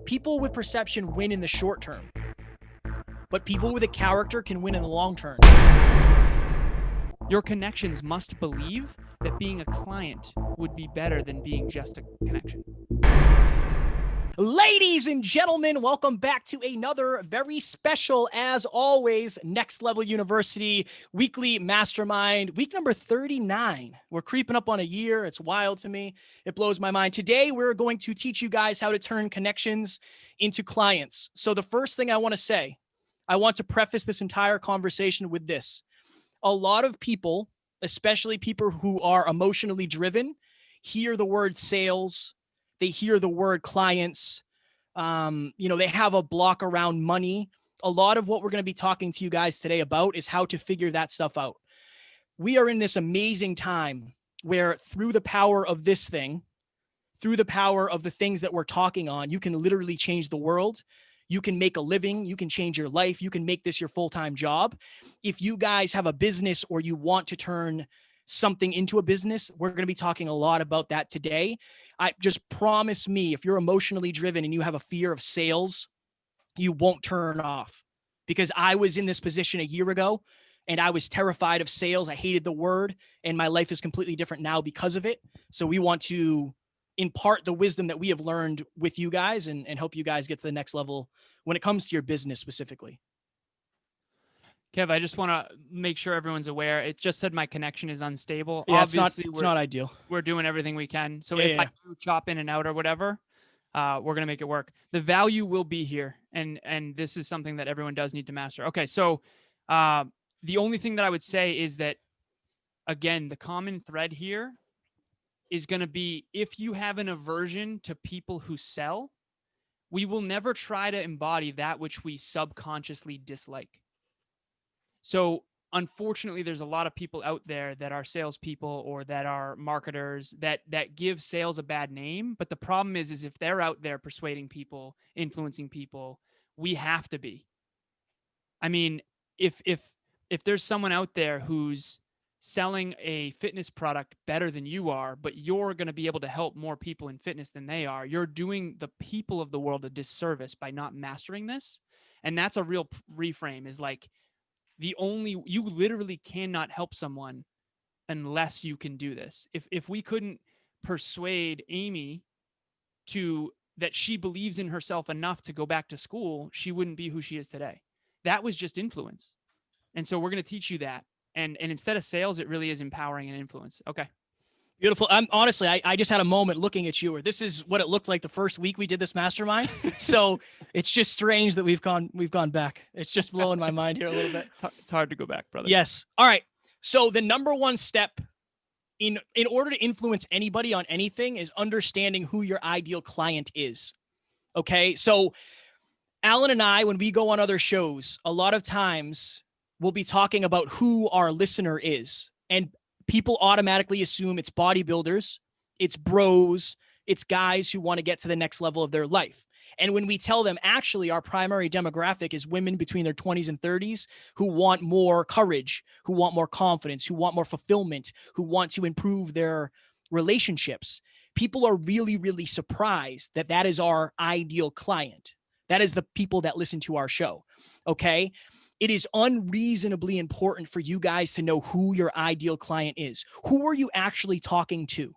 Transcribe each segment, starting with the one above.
People with perception win in the short term, but people with a character can win in the long term. Your connections must believe that being a client would be better than being just a connection. Ladies and gentlemen, welcome back to another very special, as always, Next Level University weekly mastermind, week number 39. We're creeping up on a year. It's wild to me. It blows my mind. Today, we're going to teach you guys how to turn connections into clients. So the first thing I want to say, I want to preface this entire conversation with this. A lot of people, especially people who are emotionally driven, hear the word sales. They hear the word clients. They have a block around money. A lot of what we're going to be talking to you guys today about is how to figure that stuff out. We are in this amazing time where through the power of this thing, through the power of the things that we're talking on, you can literally change the world. You can make a living. You can change your life. You can make this your full-time job. If you guys have a business or you want to turn something into a business, we're going to be talking a lot about that today. I just promise me, if you're emotionally driven and you have a fear of sales, you won't turn off, because I was in this position a year ago and I was terrified of sales. I hated the word, and my life is completely different now because of it. So we want to impart the wisdom that we have learned with you guys and help you guys get to the next level when it comes to your business specifically. Kev, I just want to make sure everyone's aware. It just said my connection is unstable. Yeah, Obviously, it's not ideal. We're doing everything we can. So if I do chop in and out or whatever, we're going to make it work. The value will be here. And this is something that everyone does need to master. Okay, so the only thing that I would say is that, again, the common thread here is going to be, if you have an aversion to people who sell, we will never try to embody that which we subconsciously dislike. So unfortunately, there's a lot of people out there that are salespeople or that are marketers that give sales a bad name. But the problem is if they're out there persuading people, influencing people, we have to be. I mean, if there's someone out there who's selling a fitness product better than you are, but you're going to be able to help more people in fitness than they are, you're doing the people of the world a disservice by not mastering this. And that's a real reframe, is like, you literally cannot help someone unless you can do this. If we couldn't persuade Amy that she believes in herself enough to go back to school, she wouldn't be who she is today. That was just influence. And so we're going to teach you that. And instead of sales, it really is empowering and influence. Okay. Beautiful. Honestly, I just had a moment looking at you, or this is what it looked like the first week we did this mastermind. So it's just strange that we've gone back. It's just blowing my mind here a little bit. It's hard to go back, brother. Yes. All right. So the number one step in order to influence anybody on anything is understanding who your ideal client is. Okay. So Alan and I, when we go on other shows, a lot of times we'll be talking about who our listener is. And people automatically assume it's bodybuilders, it's bros, it's guys who want to get to the next level of their life. And when we tell them, actually, our primary demographic is women between their 20s and 30s who want more courage, who want more confidence, who want more fulfillment, who want to improve their relationships, people are really, really surprised that that is our ideal client. That is the people that listen to our show. Okay. It is unreasonably important for you guys to know who your ideal client is. Who are you actually talking to?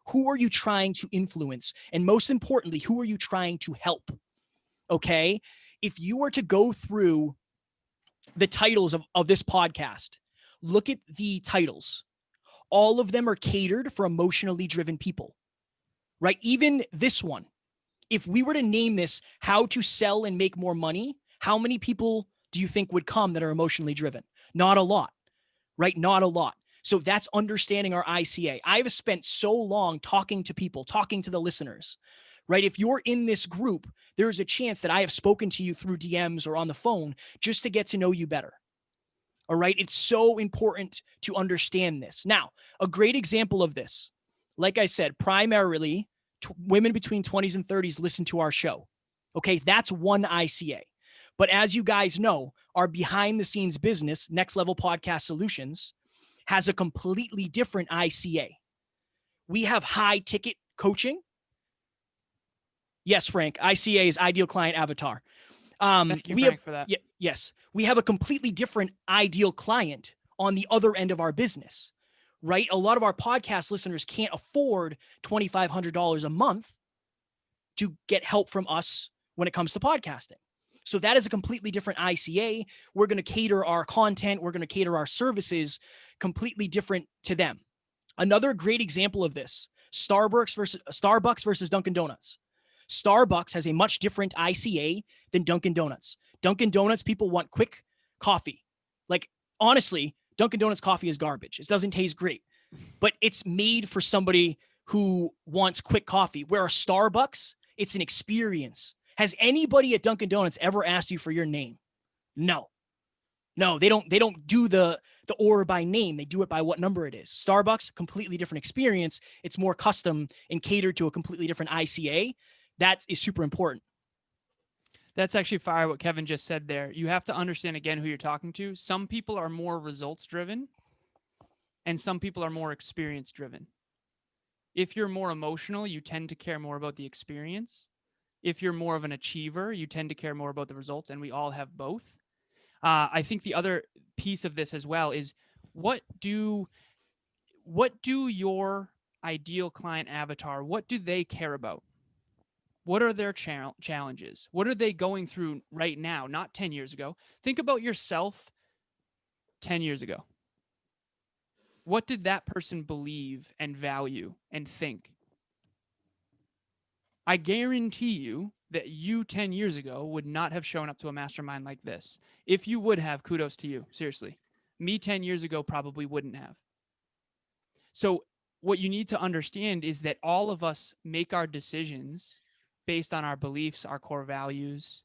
Who are you trying to influence? And most importantly, who are you trying to help? Okay. If you were to go through the titles of this podcast, look at the titles. All of them are catered for emotionally driven people, right? Even this one, if we were to name this How to Sell and Make More Money, how many people do you think would come that are emotionally driven? Not a lot, right? Not a lot. So that's understanding our ICA. I've spent so long talking to people, talking to the listeners, right? If you're in this group, there's a chance that I have spoken to you through DMs or on the phone just to get to know you better. All right. It's so important to understand this. Now, a great example of this, like I said, primarily women between 20s and 30s listen to our show. Okay. That's one ICA. But as you guys know, our behind the scenes business, Next Level Podcast Solutions, has a completely different ICA. We have high ticket coaching. Yes, Frank. ICA is ideal client avatar. Thank you, Frank, for that. Yes, we have a completely different ideal client on the other end of our business, right? A lot of our podcast listeners can't afford $2,500 a month to get help from us when it comes to podcasting. So that is a completely different ICA. We're going to cater our content. We're going to cater our services completely different to them. Another great example of this, Starbucks versus Dunkin' Donuts. Starbucks has a much different ICA than Dunkin' Donuts. Dunkin' Donuts, people want quick coffee. Like, honestly, Dunkin' Donuts coffee is garbage. It doesn't taste great, but it's made for somebody who wants quick coffee. Where a Starbucks, it's an experience. Has anybody at Dunkin' Donuts ever asked you for your name? No. No, they don't do the order by name. They do it by what number it is. Starbucks, completely different experience. It's more custom and catered to a completely different ICA. That is super important. That's actually fire what Kevin just said there. You have to understand, again, who you're talking to. Some people are more results driven and some people are more experience driven. If you're more emotional, you tend to care more about the experience. If you're more of an achiever, you tend to care more about the results, and we all have both. I think the other piece of this as well is what do your ideal client avatar, what do they care about? What are their challenges? What are they going through right now? Not 10 years ago. Think about yourself 10 years ago. What did that person believe and value and think? I guarantee you that you 10 years ago would not have shown up to a mastermind like this. If you would have, kudos to you. Seriously. Me 10 years ago probably wouldn't have. So what you need to understand is that all of us make our decisions based on our beliefs, our core values,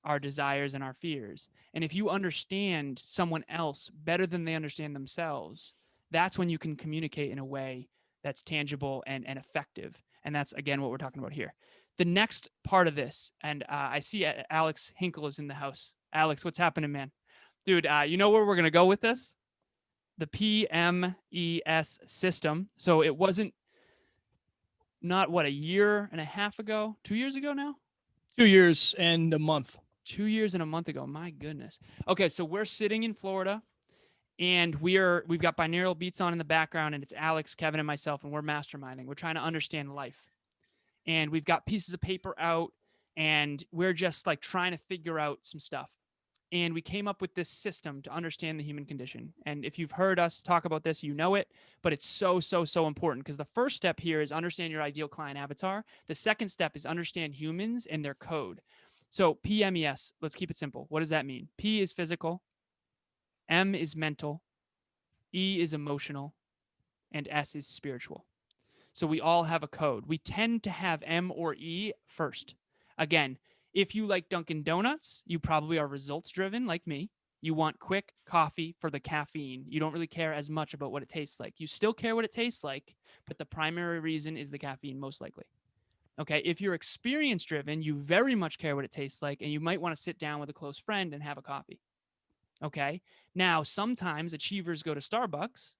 our desires, and our fears. And if you understand someone else better than they understand themselves, that's when you can communicate in a way that's tangible and effective. And that's, again, what we're talking about here. The next part of this, and I see Alex Hinkle is in the house. Alex, what's happening, man? Dude, you know where we're going to go with this? The PMES system. So it wasn't not, what, a year and a half ago? 2 years ago now? 2 years and a month. 2 years and a month ago. My goodness. Okay, so we're sitting in Florida, and we've got binaural beats on in the background, and it's Alex, Kevin, and myself, and we're masterminding. We're trying to understand life. And we've got pieces of paper out, and we're just like trying to figure out some stuff. And we came up with this system to understand the human condition. And if you've heard us talk about this, you know it, but it's so important, because the first step here is understand your ideal client avatar. The second step is understand humans and their code. So PMES, let's keep it simple. What does that mean? P is physical, M is mental, E is emotional, and S is spiritual. So we all have a code. We tend to have M or E first. Again, if you like Dunkin' Donuts, you probably are results driven like me. You want quick coffee for the caffeine. You don't really care as much about what it tastes like. You still care what it tastes like, but the primary reason is the caffeine, most likely. Okay, if you're experience driven, you very much care what it tastes like, and you might want to sit down with a close friend and have a coffee. Okay, now sometimes achievers go to Starbucks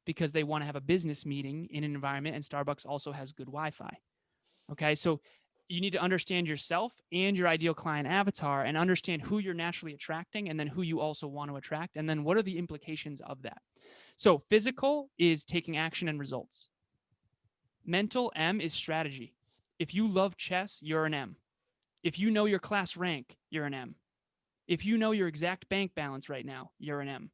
because they want to have a business meeting in an environment, and Starbucks also has good Wi-Fi. Okay, so you need to understand yourself and your ideal client avatar and understand who you're naturally attracting and then who you also want to attract. And then what are the implications of that? So physical is taking action and results. Mental, M, is strategy. If you love chess, you're an M. If you know your class rank, you're an M. If you know your exact bank balance right now, you're an M.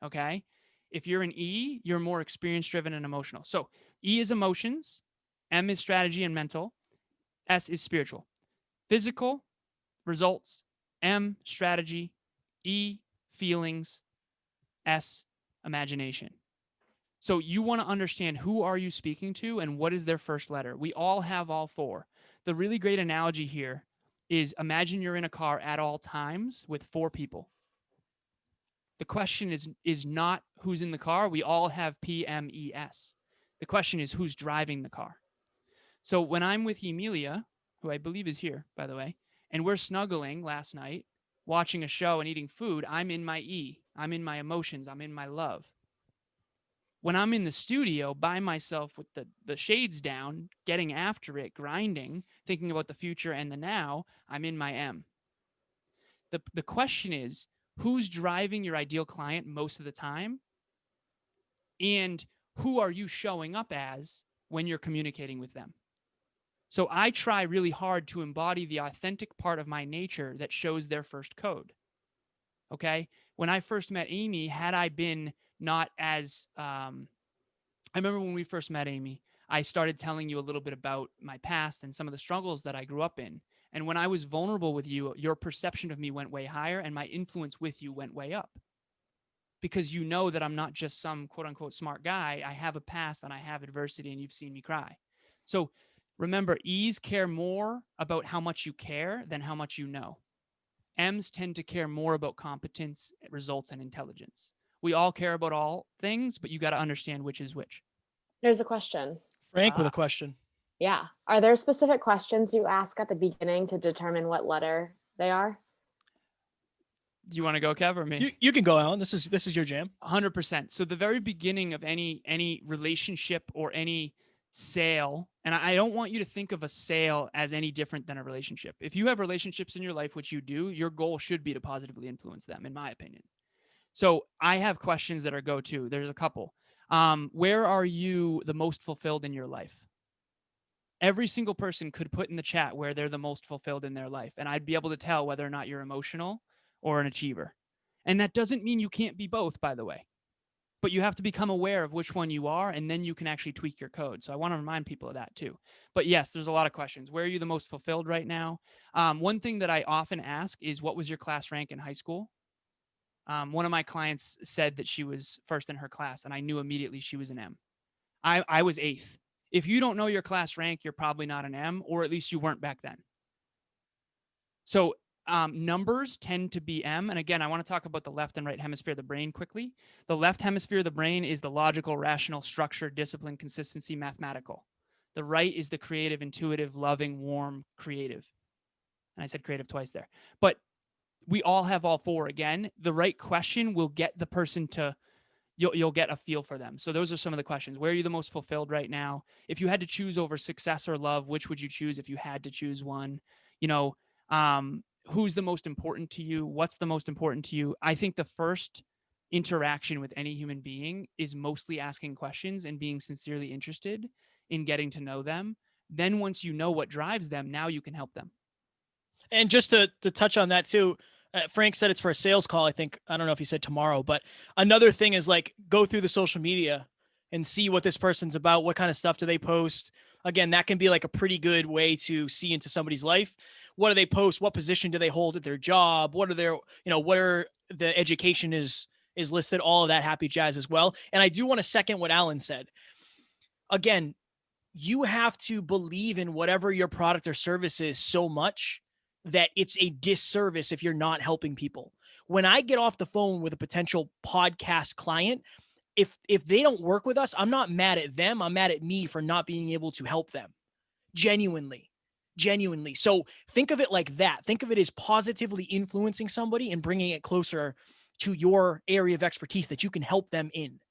Okay? If you're an E, you're more experience driven and emotional. So E is emotions, M is strategy and mental, S is spiritual. Physical, results, M, strategy, E, feelings, S, imagination. So you want to understand who are you speaking to and what is their first letter. We all have all four. The really great analogy here is imagine you're in a car at all times with 4 people. The question is not who's in the car. We all have PMES. The question is who's driving the car. So when I'm with Emilia, who I believe is here, by the way, and we're snuggling last night, watching a show and eating food, I'm in my E. I'm in my emotions. I'm in my love. When I'm in the studio by myself with the shades down, getting after it, grinding, thinking about the future and the now, I'm in my M. The question is, who's driving your ideal client most of the time? And who are you showing up as when you're communicating with them? So I try really hard to embody the authentic part of my nature that shows their first code. Okay. When I first met Amy, had I been not as, I remember when we first met Amy, I started telling you a little bit about my past and some of the struggles that I grew up in. And when I was vulnerable with you, your perception of me went way higher and my influence with you went way up. Because you know that I'm not just some quote unquote smart guy. I have a past and I have adversity, and you've seen me cry. So remember, E's care more about how much you care than how much you know. M's tend to care more about competence, results, and intelligence. We all care about all things, but you got to understand which is which. There's a question. Frank with a question. Yeah. Are there specific questions you ask at the beginning to determine what letter they are? Do you want to go, Kev, or me? You can go, Alan. This is your jam. 100%. So the very beginning of any relationship or any sale, and I don't want you to think of a sale as any different than a relationship. If you have relationships in your life, which you do, your goal should be to positively influence them, in my opinion. So I have questions that are go-to. There's a couple. Where are you the most fulfilled in your life? Every single person could put in the chat where they're the most fulfilled in their life, and I'd be able to tell whether or not you're emotional or an achiever. And that doesn't mean you can't be both, by the way. But you have to become aware of which one you are, and then you can actually tweak your code. So I want to remind people of that too. But yes, there's a lot of questions. Where are you the most fulfilled right now? One thing that I often ask is, what was your class rank in high school? One of my clients said that she was first in her class, and I knew immediately she was an M. I was 8th. If you don't know your class rank, you're probably not an M, or at least you weren't back then. So numbers tend to be M. And again, I want to talk about the left and right hemisphere of the brain quickly. The left hemisphere of the brain is the logical, rational, structured, discipline, consistency, mathematical. The right is the creative, intuitive, loving, warm, creative. And I said creative twice there. But we all have all four. Again, the right question will get the person to, you'll get a feel for them. So those are some of the questions. Where are you the most fulfilled right now? If you had to choose over success or love, which would you choose if you had to choose one? You know, who's the most important to you? What's the most important to you? I think the first interaction with any human being is mostly asking questions and being sincerely interested in getting to know them. Then once you know what drives them, now you can help them. And just to touch on that too, Frank said it's for a sales call. I think, I don't know if he said tomorrow, but another thing is like, go through the social media and see what this person's about. What kind of stuff do they post? Again, that can be like a pretty good way to see into somebody's life. What do they post? What position do they hold at their job? What are their, what are the education is listed, all of that happy jazz as well. And I do want to second what Alan said. Again, you have to believe in whatever your product or service is so much that it's a disservice if you're not helping people. When I get off the phone with a potential podcast client, if they don't work with us, I'm not mad at them. I'm mad at me for not being able to help them. Genuinely. So think of it like that. Think of it as positively influencing somebody and bringing it closer to your area of expertise that you can help them in.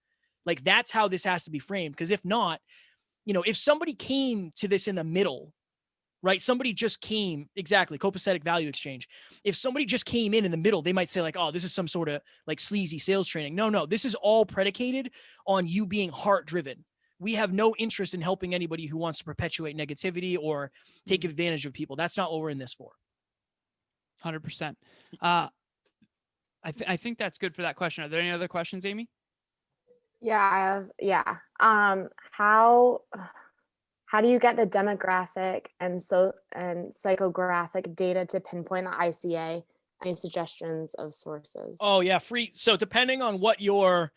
Like, that's how this has to be framed. Because if not, if somebody came to this in the middle, right? Somebody just came, exactly, copacetic value exchange. If somebody just came in the middle, they might say like, oh, this is some sort of like sleazy sales training. No, this is all predicated on you being heart driven. We have no interest in helping anybody who wants to perpetuate negativity or take advantage of people. That's not what we're in this for. 100%. I think that's good for that question. Are there any other questions, Amy? Yeah, I have. Yeah. How do you get the demographic and psychographic data to pinpoint the ICA? Any suggestions of sources? Oh yeah, free. So depending on what your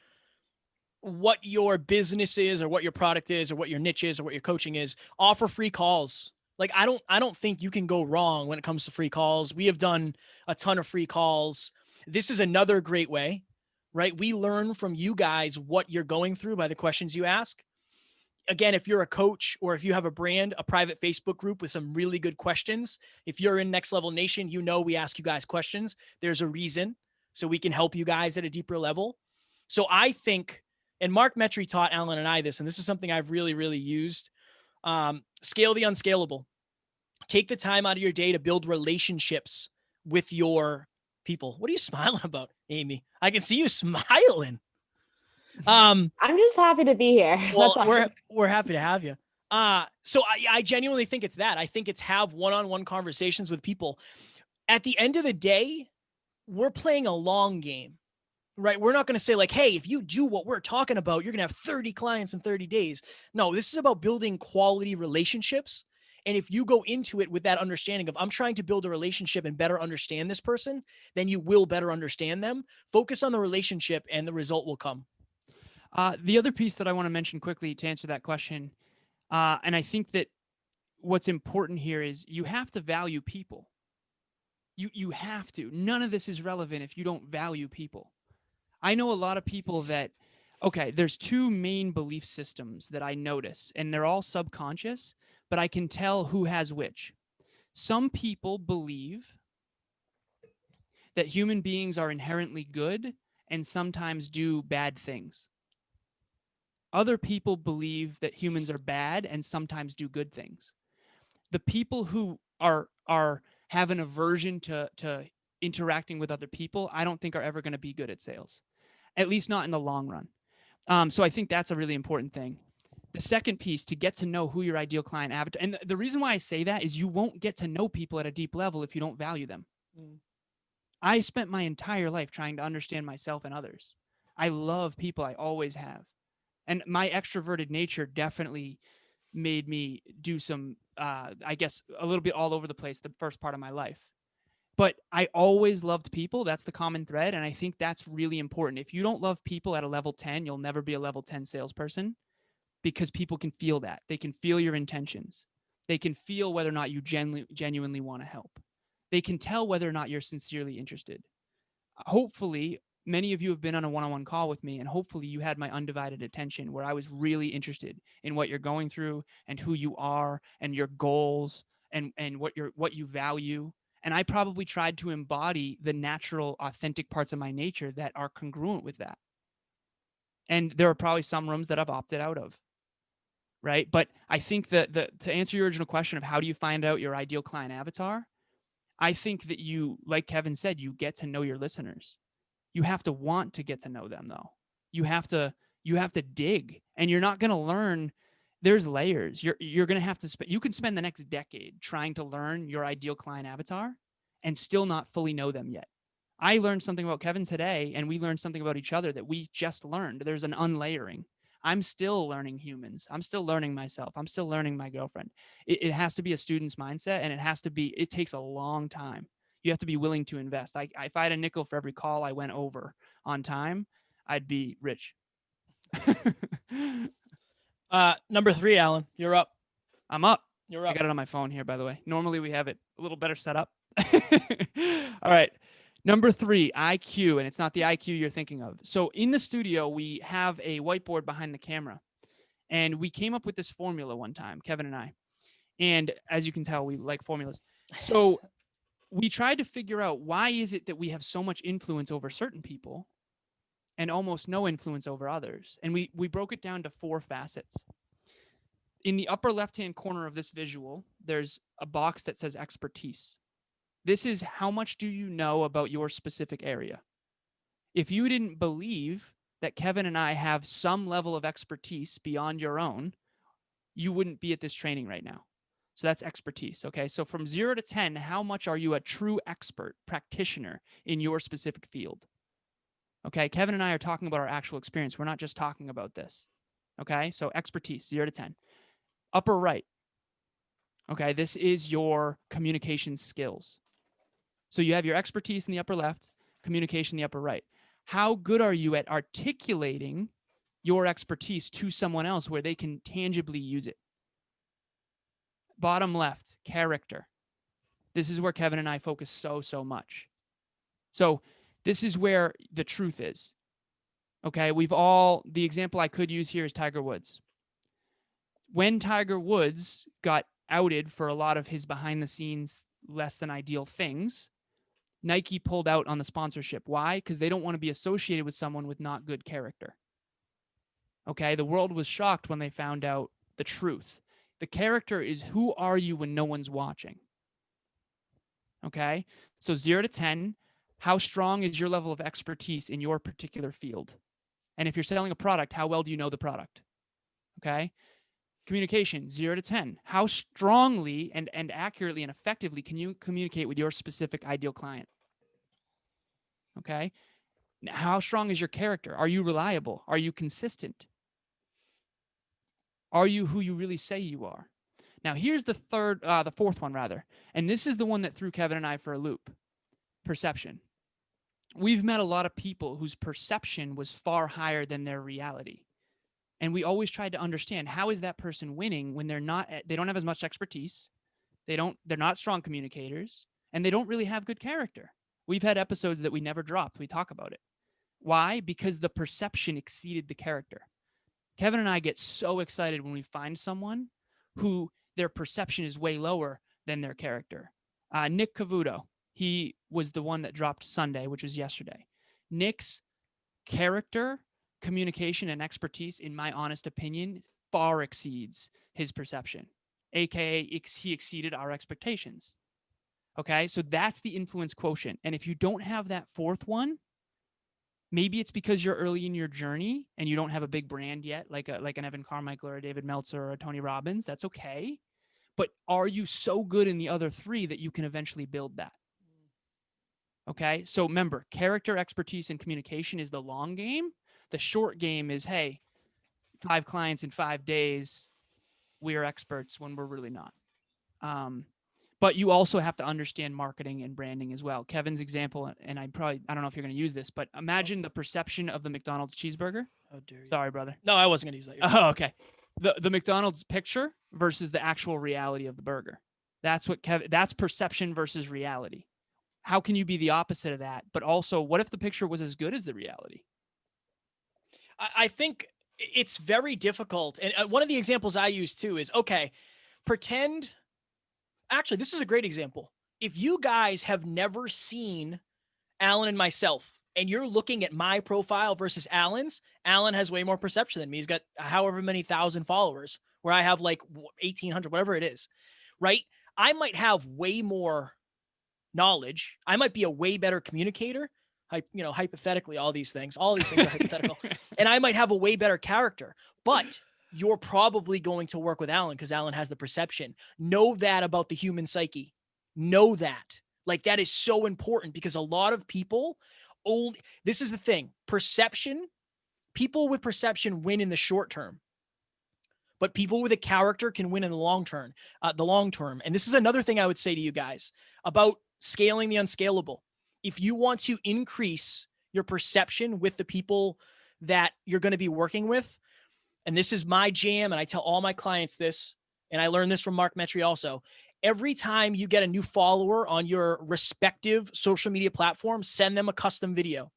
business is, or what your product is, or what your niche is, or what your coaching is, offer free calls. Like, I don't think you can go wrong when it comes to free calls. We have done a ton of free calls. This is another great way, right? We learn from you guys what you're going through by the questions you ask. Again, if you're a coach or if you have a brand, a private Facebook group with some really good questions, if you're in Next Level Nation, we ask you guys questions. There's a reason, so we can help you guys at a deeper level. So I think And Mark Metry taught Alan and I this, and this is something I've really, really used. Scale the unscalable. Take the time out of your day to build relationships with your people. What are you smiling about, Amy? I can see you smiling. I'm just happy to be here. Well, we're happy to have you. So I genuinely think it's that. I think it's have one-on-one conversations with people. At the end of the day, we're playing a long game, right? We're not going to say like, hey, if you do what we're talking about, you're going to have 30 clients in 30 days. No, this is about building quality relationships. And if you go into it with that understanding of I'm trying to build a relationship and better understand this person, then you will better understand them. Focus on the relationship and the result will come. The other piece that I want to mention quickly to answer that question, and I think that what's important here is you have to value people. You have to. None of this is relevant if you don't value people. I know a lot of people that, okay, there's two main belief systems that I notice, and they're all subconscious, but I can tell who has which. Some people believe that human beings are inherently good and sometimes do bad things. Other people believe that humans are bad and sometimes do good things. The people who have an aversion to interacting with other people, I don't think are ever going to be good at sales, at least not in the long run. So I think that's a really important thing. The second piece, to get to know who your ideal client avatar, and the reason why I say that is you won't get to know people at a deep level if you don't value them. I spent my entire life trying to understand myself and others. I love people, I always have. And my extroverted nature definitely made me do some, I guess, a little bit all over the place the first part of my life. But I always loved people. That's the common thread. And I think that's really important. If you don't love people at a level 10, you'll never be a level 10 salesperson, because people can feel that. They can feel your intentions. They can feel whether or not you genuinely want to help. They can tell whether or not you're sincerely interested. Hopefully, many of you have been on a one-on-one call with me, and hopefully you had my undivided attention where I was really interested in what you're going through and who you are and your goals and what you value. And I probably tried to embody the natural, authentic parts of my nature that are congruent with that. And there are probably some rooms that I've opted out of, right? But I think that to answer your original question of how do you find out your ideal client avatar, I think that you, like Kevin said, you get to know your listeners. You have to want to get to know them, though. You have to dig, and you're not going to learn. There's layers. You're going to have to spend. You can spend the next decade trying to learn your ideal client avatar and still not fully know them yet. I learned something about Kevin today, and we learned something about each other that we just learned. There's an unlayering. I'm still learning humans. I'm still learning myself. I'm still learning my girlfriend. It has to be a student's mindset, and it takes a long time. You have to be willing to invest. If I had a nickel for every call I went over on time, I'd be rich. Number 3, Alan, you're up. I'm up. You're up. I got it on my phone here, by the way. Normally we have it a little better set up. All right. Number 3, IQ, and it's not the IQ you're thinking of. So in the studio, we have a whiteboard behind the camera, and we came up with this formula one time, Kevin and I. And as you can tell, we like formulas. So we tried to figure out, why is it that we have so much influence over certain people and almost no influence over others? And we broke it down to 4 facets. In the upper left-hand corner of this visual, there's a box that says expertise. This is how much do you know about your specific area. If you didn't believe that Kevin and I have some level of expertise beyond your own, you wouldn't be at this training right now. So that's expertise, okay? So from 0 to 10, how much are you a true expert, practitioner in your specific field? Okay, Kevin and I are talking about our actual experience. We're not just talking about this, okay? So expertise, 0 to 10. Upper right, okay, this is your communication skills. So you have your expertise in the upper left, communication in the upper right. How good are you at articulating your expertise to someone else where they can tangibly use it? Bottom left, character. This is where Kevin and I focus so much. So this is where the truth is. Okay, the example I could use here is Tiger Woods. When Tiger Woods got outed for a lot of his behind the scenes less than ideal things, Nike pulled out on the sponsorship. Why? Because they don't want to be associated with someone with not good character. Okay. The world was shocked when they found out the truth. The character is who are you when no one's watching? Okay. So 0 to 10, how strong is your level of expertise in your particular field? And if you're selling a product, how well do you know the product? Okay. Communication, 0 to 10. How strongly and accurately and effectively can you communicate with your specific ideal client? Okay. How strong is your character? Are you reliable? Are you consistent? Are you who you really say you are? Now, here's the fourth one, rather. And this is the one that threw Kevin and I for a loop. Perception. We've met a lot of people whose perception was far higher than their reality. And we always tried to understand, how is that person winning when they don't have as much expertise, they're not strong communicators, and they don't really have good character. We've had episodes that we never dropped. We talk about it. Why? Because the perception exceeded the character. Kevin and I get so excited when we find someone who their perception is way lower than their character. Nick Cavuto, he was the one that dropped Sunday, which was yesterday. Nick's character, communication, and expertise, in my honest opinion, far exceeds his perception, aka he exceeded our expectations. Okay, so that's the influence quotient. And if you don't have that fourth one, maybe it's because you're early in your journey and you don't have a big brand yet, like an Evan Carmichael or a David Meltzer or a Tony Robbins. That's okay. But are you so good in the other three that you can eventually build that? Okay, so remember, character, expertise, and communication is the long game. The short game is, hey, 5 clients in 5 days. We are experts when we're really not. But you also have to understand marketing and branding as well. Kevin's example, and I don't know if you're going to use this, but imagine the perception of the McDonald's cheeseburger. How dare you? Sorry, brother. No, I wasn't going to use that. Oh, okay. The McDonald's picture versus the actual reality of the burger. That's perception versus reality. How can you be the opposite of that? But also, what if the picture was as good as the reality? I think it's very difficult. And one of the examples I use too is, okay, pretend. Actually, this is a great example. If you guys have never seen Alan and myself, and you're looking at my profile versus Alan's, Alan has way more perception than me. He's got however many thousand followers, where I have like 1,800, whatever it is, right? I might have way more knowledge. I might be a way better communicator. Hypothetically, all these things are hypothetical. And I might have a way better character, but you're probably going to work with Alan because Alan has the perception. Know that about the human psyche. Know that. Like, that is so important, because a lot of people this is the thing. Perception, people with perception win in the short term, but people with a character can win in the long term. And this is another thing I would say to you guys about scaling the unscalable. If you want to increase your perception with the people that you're going to be working with, and this is my jam, and I tell all my clients this, and I learned this from Mark Metry also, every time you get a new follower on your respective social media platform, send them a custom video.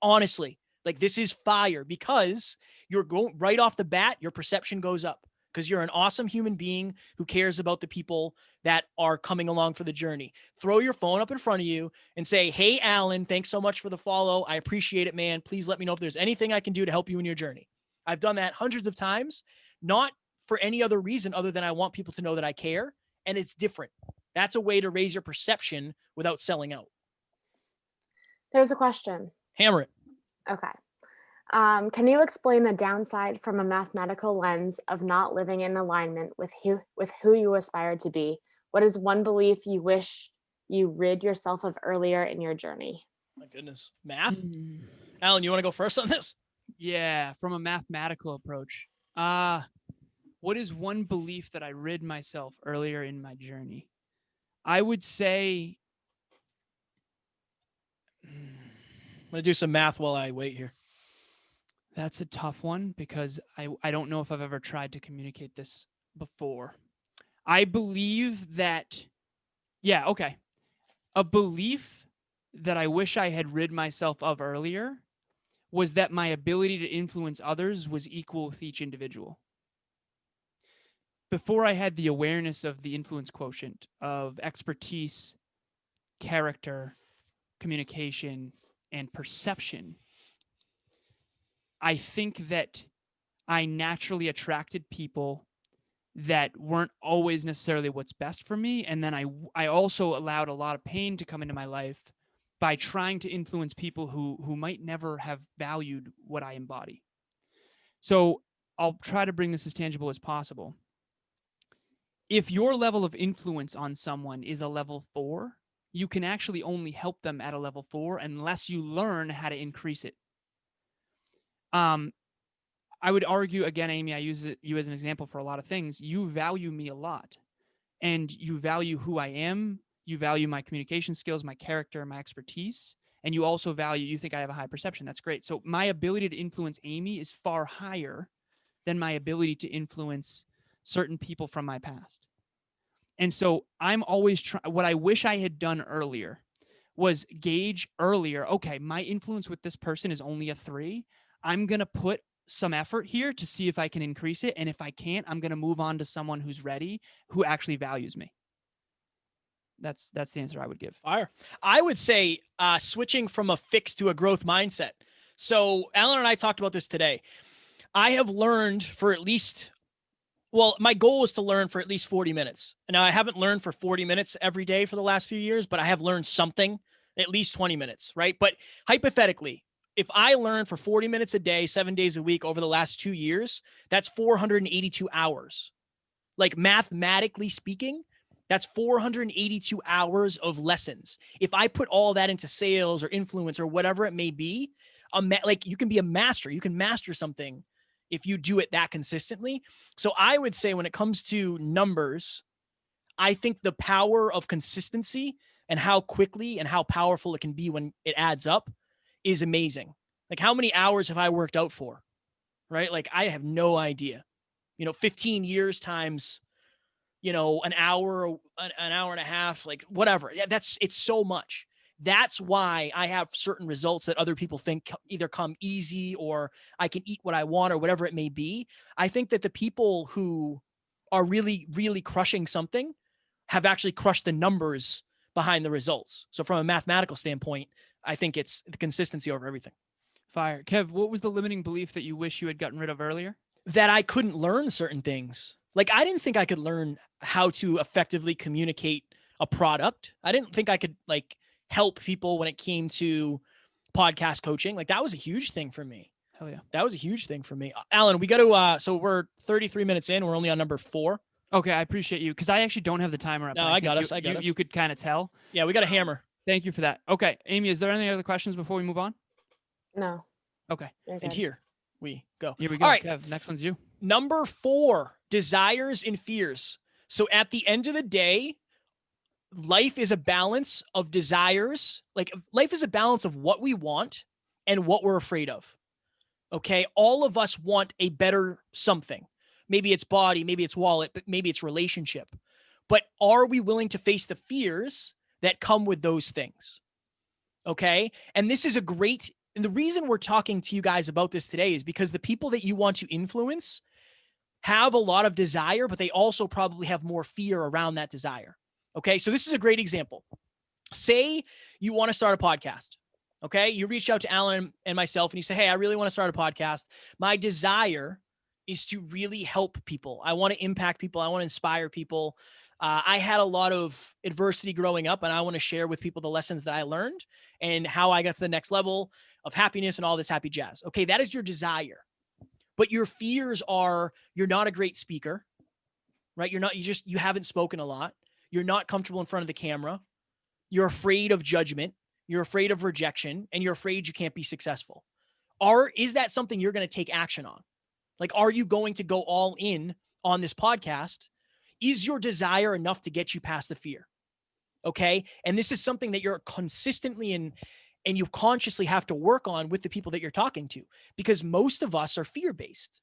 Honestly, like, this is fire, because you're going right off the bat, your perception goes up, because you're an awesome human being who cares about the people that are coming along for the journey. Throw your phone up in front of you and say, hey, Alan, thanks so much for the follow. I appreciate it, man. Please let me know if there's anything I can do to help you in your journey. I've done that hundreds of times, not for any other reason other than I want people to know that I care, and it's different. That's a way to raise your perception without selling out. There's a question. Hammer it. Okay. Can you explain the downside from a mathematical lens of not living in alignment with who you aspire to be? What is one belief you wish you rid yourself of earlier in your journey? My goodness. Math? Alan, you want to go first on this? Yeah, from a mathematical approach. What is one belief that I rid myself earlier in my journey? I would say... I'm going to do some math while I wait here. That's a tough one, because I don't know if I've ever tried to communicate this before. I believe that, a belief that I wish I had rid myself of earlier was that my ability to influence others was equal with each individual. Before I had the awareness of the influence quotient of expertise, character, communication, and perception, I think that I naturally attracted people that weren't always necessarily what's best for me. And then I also allowed a lot of pain to come into my life by trying to influence people who might never have valued what I embody. So I'll try to bring this as tangible as possible. If your level of influence on someone is a level 4, you can actually only help them at a level 4 unless you learn how to increase it. I would argue, again, Amy, I use you as an example for a lot of things. You value me a lot, and you value who I am. You value my communication skills, my character, my expertise, and you also value, you think I have a high perception. That's great. So my ability to influence Amy is far higher than my ability to influence certain people from my past. And so I'm always trying, what I wish I had done earlier was gauge earlier, okay, my influence with this person is only a 3. I'm going to put some effort here to see if I can increase it. And if I can't, I'm going to move on to someone who's ready, who actually values me. That's the answer I would give. Fire. I would say switching from a fixed to a growth mindset. So Alan and I talked about this today. I have learned for at least, well, my goal was to learn for at least 40 minutes. Now, I haven't learned for 40 minutes every day for the last few years, but I have learned something at least 20 minutes, right? But hypothetically, if I learn for 40 minutes a day, 7 days a week over the last 2 years, that's 482 hours. Like mathematically speaking, that's 482 hours of lessons. If I put all that into sales or influence or whatever it may be, like you can be a master. You can master something if you do it that consistently. So I would say when it comes to numbers, I think the power of consistency and how quickly and how powerful it can be when it adds up is amazing. Like how many hours have I worked out for, right? Like I have no idea, 15 years times, an hour and a half, like whatever. Yeah, it's so much. That's why I have certain results that other people think either come easy or I can eat what I want or whatever it may be. I think that the people who are really, really crushing something have actually crushed the numbers behind the results. So from a mathematical standpoint, I think it's the consistency over everything. Fire. Kev, what was the limiting belief that you wish you had gotten rid of earlier? That I couldn't learn certain things. Like I didn't think I could learn how to effectively communicate a product. I didn't think I could help people when it came to podcast coaching. Like that was a huge thing for me. Hell yeah. That was a huge thing for me. Alan, we got to, so we're 33 minutes in. We're only on number 4. Okay. I appreciate you. Cause I actually don't have the timer up. No, I got us. You could kind of tell. Yeah. We got a hammer. Thank you for that. Okay. Amy, is there any other questions before we move on? No. Okay. And here we go. Here we go. All right. Kev, next one's you. Number 4, desires and fears. So at the end of the day, life is a balance of desires. Like life is a balance of what we want and what we're afraid of. Okay. All of us want a better something. Maybe it's body, maybe it's wallet, but maybe it's relationship. But are we willing to face the fears that come with those things? Okay. And this is and the reason we're talking to you guys about this today is because the people that you want to influence have a lot of desire, but they also probably have more fear around that desire. Okay. So this is a great example. Say you want to start a podcast. Okay. You reached out to Alan and myself and you say, hey, I really want to start a podcast. My desire is to really help people. I want to impact people. I want to inspire people. I had a lot of adversity growing up and I want to share with people the lessons that I learned and how I got to the next level of happiness and all this happy jazz. Okay. That is your desire. But your fears are, you're not a great speaker, right? You haven't spoken a lot. You're not comfortable in front of the camera. You're afraid of judgment. You're afraid of rejection and you're afraid you can't be successful. Is that something you're going to take action on? Like, are you going to go all in on this podcast? Is your desire enough to get you past the fear? Okay. And this is something that you're consistently and you consciously have to work on with the people that you're talking to, because most of us are fear-based,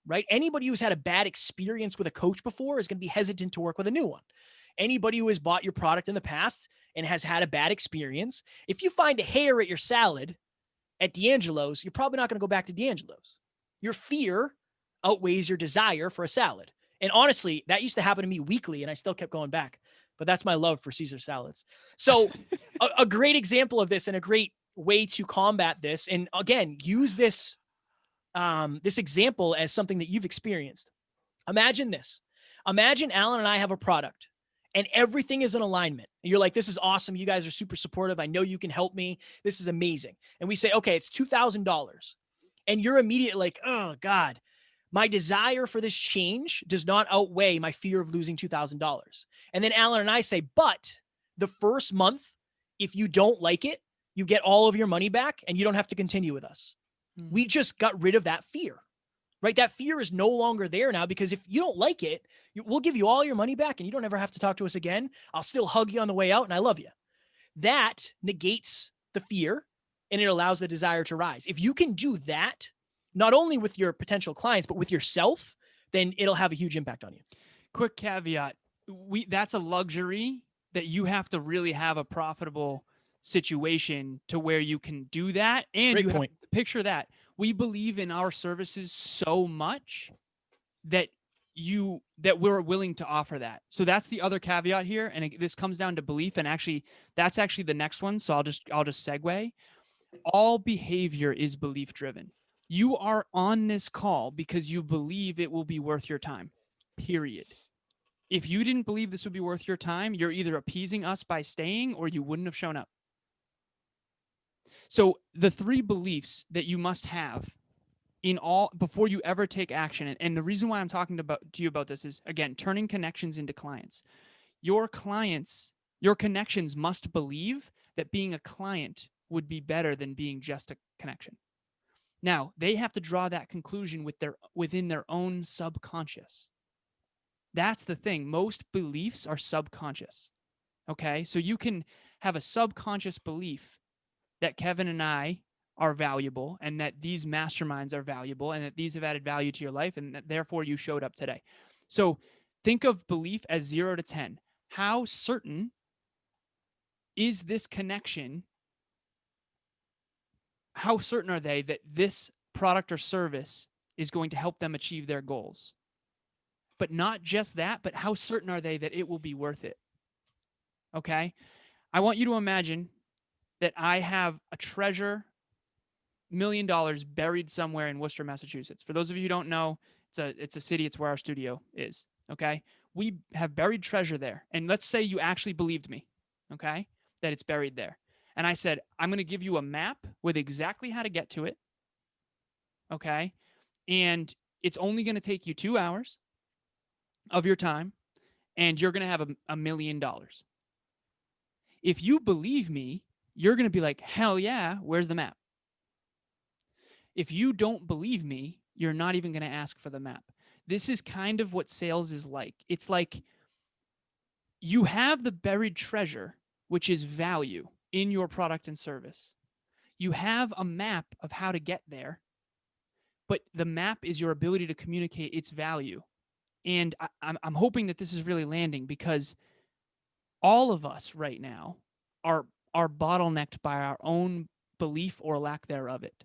right? Anybody who's had a bad experience with a coach before is going to be hesitant to work with a new one. Anybody who has bought your product in the past and has had a bad experience, if you find a hair at your salad at D'Angelo's, you're probably not going to go back to D'Angelo's. Your fear outweighs your desire for a salad. And honestly, that used to happen to me weekly and I still kept going back. But that's my love for Caesar salads. So a great example of this and a great way to combat this, and again, use this this example as something that you've experienced. Imagine this. Imagine Alan and I have a product and everything is in alignment. And you're like, this is awesome. You guys are super supportive. I know you can help me. This is amazing. And we say, okay, it's $2,000. And you're immediately like, oh God, my desire for this change does not outweigh my fear of losing $2,000. And then Alan and I say, but the first month, if you don't like it, you get all of your money back and you don't have to continue with us. We just got rid of that fear, right? That fear is no longer there now, because if you don't like it, we'll give you all your money back and you don't ever have to talk to us again. I'll still hug you on the way out and I love you. That negates the fear and it allows the desire to rise. If you can do that, not only with your potential clients, but with yourself, then it'll have a huge impact on you. Quick caveat. That's a luxury that you have to really have a profitable situation to where you can do that. And Great you point. have to picture that. We believe in our services so much that we're willing to offer that. So that's the other caveat here. And this comes down to belief. And actually, that's actually the next one. So I'll just segue. All behavior is belief driven. You are on this call because you believe it will be worth your time, period. If you didn't believe this would be worth your time, you're either appeasing us by staying or you wouldn't have shown up. So the 3 beliefs that you must have before you ever take action, and the reason why I'm talking to you about this is, again, turning connections into clients. Your connections must believe that being a client would be better than being just a connection. Now, they have to draw that conclusion within their own subconscious. That's the thing. Most beliefs are subconscious. Okay? So you can have a subconscious belief that Kevin and I are valuable and that these masterminds are valuable and that these have added value to your life and that therefore you showed up today. So think of belief as 0 to 10. How certain is this connection? How certain are they that this product or service is going to help them achieve their goals? But not just that, but how certain are they that it will be worth it? Okay? I want you to imagine that I have a treasure, $1 million buried somewhere in Worcester, Massachusetts. For those of you who don't know, it's a city. It's where our studio is. Okay? We have buried treasure there. And let's say you actually believed me, okay, that it's buried there. And I said, I'm going to give you a map with exactly how to get to it. Okay? And it's only going to take you 2 hours of your time, and you're going to have $1 million. If you believe me, you're going to be like, hell yeah, where's the map? If you don't believe me, you're not even going to ask for the map. This is kind of what sales is like. It's like you have the buried treasure, which is value in your product and service. You have a map of how to get there, but the map is your ability to communicate its value. And I'm hoping that this is really landing, because all of us right now are bottlenecked by our own belief or lack thereof it.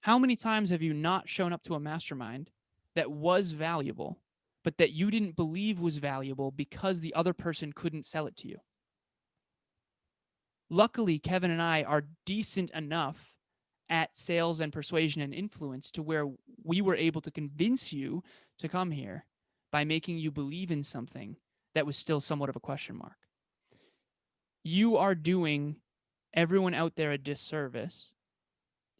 How many times have you not shown up to a mastermind that was valuable, but that you didn't believe was valuable because the other person couldn't sell it to you? Luckily, Kevin and I are decent enough at sales and persuasion and influence to where we were able to convince you to come here by making you believe in something that was still somewhat of a question mark. You are doing everyone out there a disservice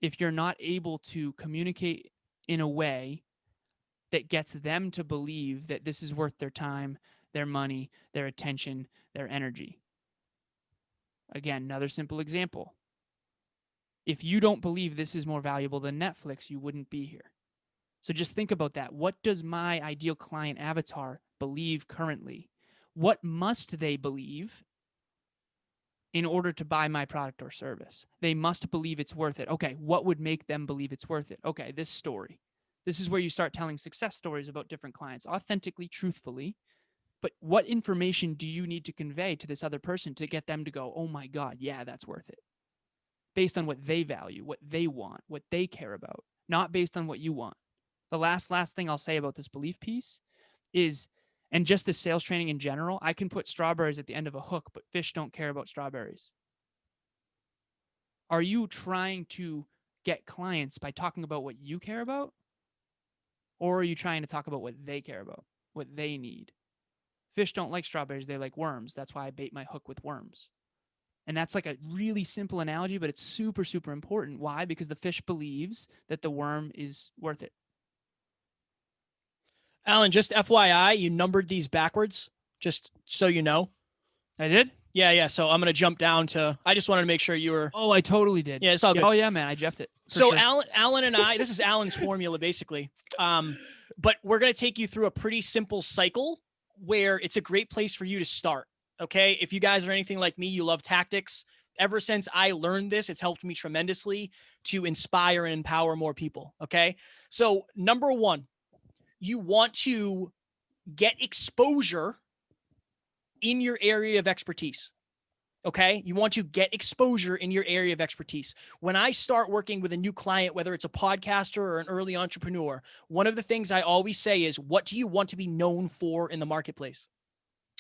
if you're not able to communicate in a way that gets them to believe that this is worth their time, their money, their attention, their energy. Again, another simple example. If you don't believe this is more valuable than Netflix, you wouldn't be here. So just think about that. What does my ideal client avatar believe currently? What must they believe in order to buy my product or service? They must believe it's worth it. Okay, what would make them believe it's worth it? Okay, this story. This is where you start telling success stories about different clients, authentically, truthfully. But what information do you need to convey to this other person to get them to go, oh my God, yeah, that's worth it? Based on what they value, what they want, what they care about, not based on what you want. The last thing I'll say about this belief piece is, and just the sales training in general, I can put strawberries at the end of a hook, but fish don't care about strawberries. Are you trying to get clients by talking about what you care about? Or are you trying to talk about what they care about, what they need? Fish don't like strawberries, they like worms. That's why I bait my hook with worms. And that's like a really simple analogy, but it's super, super important. Why? Because the fish believes that the worm is worth it. Alan, just FYI, you numbered these backwards, just so you know. I did? Yeah. So I'm going to jump down to, I just wanted to make sure you were. Oh, I totally did. Yeah, it's all good. Oh, yeah, man. I jeffed it. So sure. Alan and I, this is Alan's formula, basically. But we're going to take you through a pretty simple cycle where it's a great place for you to start. Okay. If you guys are anything like me, you love tactics. Ever since I learned this, it's helped me tremendously to inspire and empower more people. Okay. So number one, you want to get exposure in your area of expertise. Okay. You want to get exposure in your area of expertise. When I start working with a new client, whether it's a podcaster or an early entrepreneur, one of the things I always say is, what do you want to be known for in the marketplace?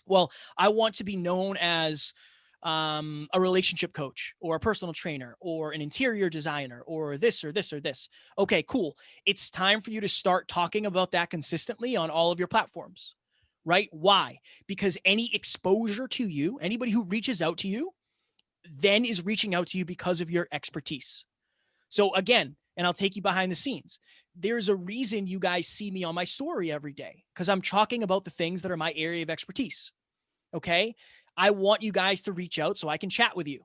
Well, I want to be known as a relationship coach or a personal trainer or an interior designer or this or this or this. Okay, cool. It's time for you to start talking about that consistently on all of your platforms. Right? Why? Because any exposure to you, anybody who reaches out to you, then is reaching out to you because of your expertise. So again, and I'll take you behind the scenes, there's a reason you guys see me on my story every day, because I'm talking about the things that are my area of expertise. Okay? I want you guys to reach out so I can chat with you.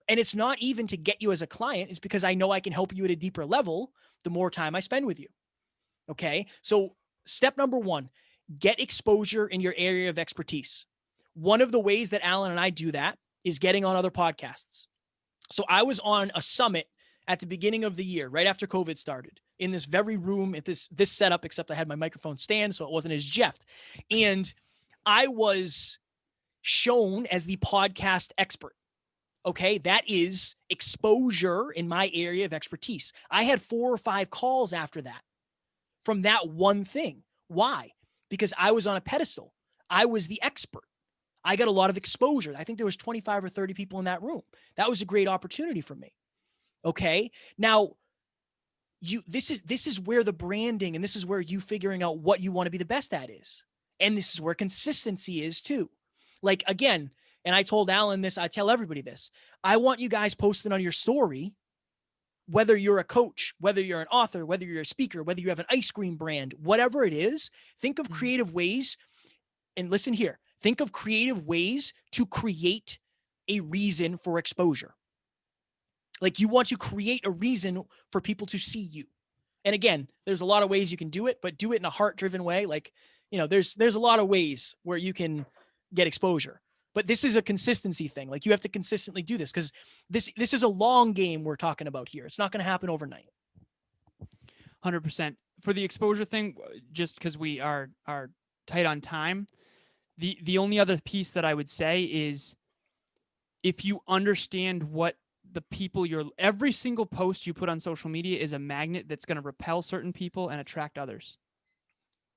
And it's not even to get you as a client. It's because I know I can help you at a deeper level the more time I spend with you. Okay? So step number one, get exposure in your area of expertise. One of the ways that Alan and I do that is getting on other podcasts. So I was on a summit at the beginning of the year, right after COVID started, in this very room at this setup, except I had my microphone stand, so it wasn't as jeffed. And I was shown as the podcast expert. Okay, that is exposure in my area of expertise. I had 4 or 5 calls after that from that one thing. Why? Because I was on a pedestal. I was the expert. I got a lot of exposure. I think there was 25 or 30 people in that room. That was a great opportunity for me. Okay. Now, this is where the branding and this is where you figuring out what you want to be the best at is. And this is where consistency is too. Like, again, and I told Alan this, I tell everybody this. I want you guys posting on your story, whether you're a coach, whether you're an author, whether you're a speaker, whether you have an ice cream brand, whatever it is, think of creative ways. And listen here, think of creative ways to create a reason for exposure. Like, you want to create a reason for people to see you. And again, there's a lot of ways you can do it, but do it in a heart-driven way. Like, there's a lot of ways where you can get exposure. But this is a consistency thing. Like, you have to consistently do this because this is a long game we're talking about here. It's not going to happen overnight. 100%. For the exposure thing, just because we are tight on time, the only other piece that I would say is, if you understand what the people every single post you put on social media is a magnet that's going to repel certain people and attract others.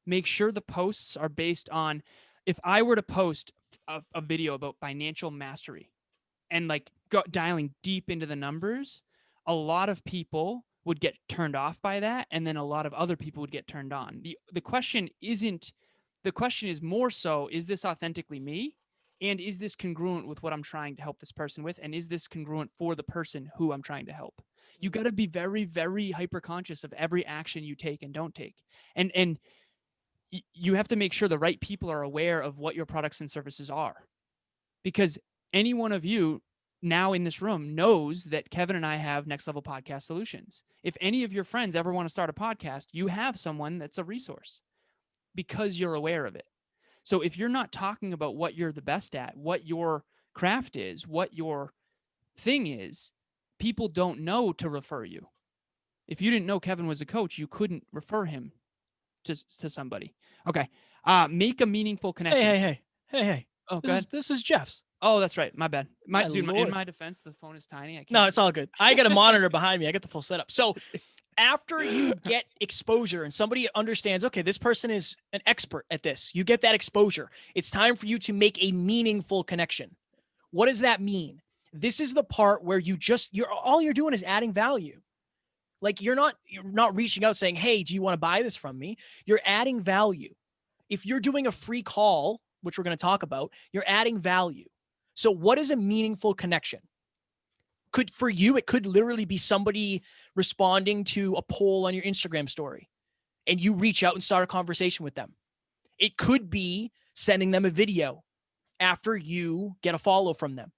Make sure the posts are based on, if I were to post a video about financial mastery and dialing deep into the numbers, a lot of people would get turned off by that. And then a lot of other people would get turned on. The question is more so, is this authentically me? And is this congruent with what I'm trying to help this person with? And is this congruent for the person who I'm trying to help? You got to be very, very hyper conscious of every action you take and don't take. And you have to make sure the right people are aware of what your products and services are. Because any one of you now in this room knows that Kevin and I have Next Level Podcast Solutions. If any of your friends ever want to start a podcast, you have someone that's a resource because you're aware of it. So if you're not talking about what you're the best at, what your craft is, what your thing is, people don't know to refer you. If you didn't know Kevin was a coach, you couldn't refer him to somebody. Okay. Make a meaningful connection. Hey. Oh, this is Jeff's. Oh, that's right. My bad. In my defense, the phone is tiny. No, it's all good. I got a monitor behind me. I got the full setup. So after you get exposure and somebody understands, okay, this person is an expert at this, you get that exposure. It's time for you to make a meaningful connection. What does that mean? This is the part where all you're doing is adding value. Like you're not reaching out saying, hey, do you want to buy this from me? You're adding value. If you're doing a free call, which we're going to talk about, you're adding value. So what is a meaningful connection? For you, it could literally be somebody responding to a poll on your Instagram story and you reach out and start a conversation with them. It could be sending them a video after you get a follow from them,